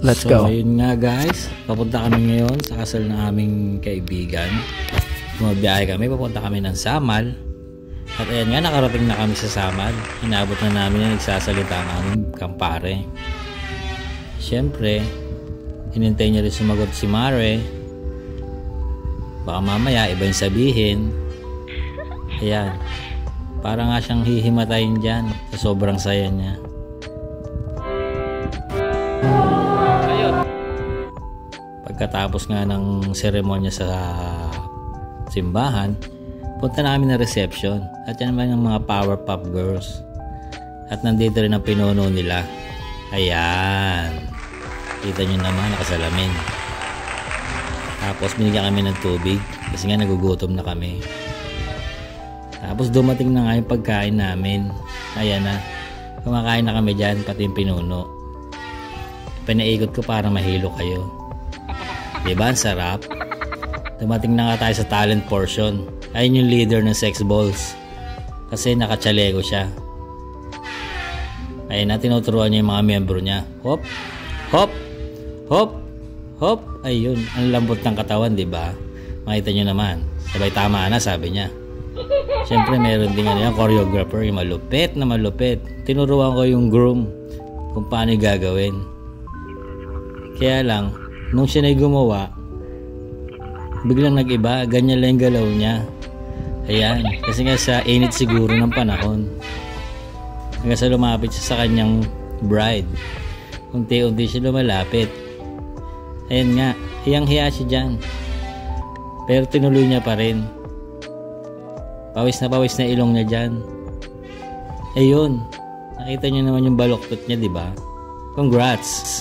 Let's go. Ayun nga guys, papunta kami ngayon sa kasal ng aming kaibigan. Bumabiyahe kami, papunta kami ng Samal. At ayan nga, nakarating na kami sa Samal. Inabot na namin na nagsasalita ang aming kampare. Siyempre, hinintay niya rin sumagot si Mare. Baka mamaya iba yung sabihin. Ayan, para nga siyang hihimatayin dyan sa sobrang saya niya. Pagkatapos nga ng seremonya sa simbahan, punta namin na reception. At yan naman yung mga Powerpuff Girls. At nandito rin ang pinuno nila. Ayan, kita nyo naman, nakasalamin. Tapos binigyan kami ng tubig kasi nga nagugutom na kami. Tapos dumating na nga yung pagkain namin. Ayan na, kumakain na kami dyan, pati yung pinuno. Pinaikot ko para mahilo kayo. Diba ang sarap? Dumating na nga tayo sa talent portion. Ayun yung leader ng Sex Balls, kasi nakachalego siya. Ayun na, tinuturuan niya yung mga membro niya. Hop, hop, hop, hop. Ayun, ang lambot ng katawan, diba? Makita nyo naman, sabay tama na, sabi niya. Siyempre meron din yan, choreographer, yung malupit na malupit. Tinuruan ko yung groom kung paano yung gagawin. Kaya lang, nung siya na gumawa, biglang nag-iba, ganyan lang yung galaw niya. Ayan, kasi nga sa init siguro ng panahon. Hanggang sa lumapit siya sa kanyang bride. Unti-unti siya lumalapit. Ayan nga, hiyang-hiya siya dyan. Pero tinuloy niya pa rin. Pawis na ilong niya dyan. Ayun, nakita niyo naman yung baloktot niya, diba? Congrats!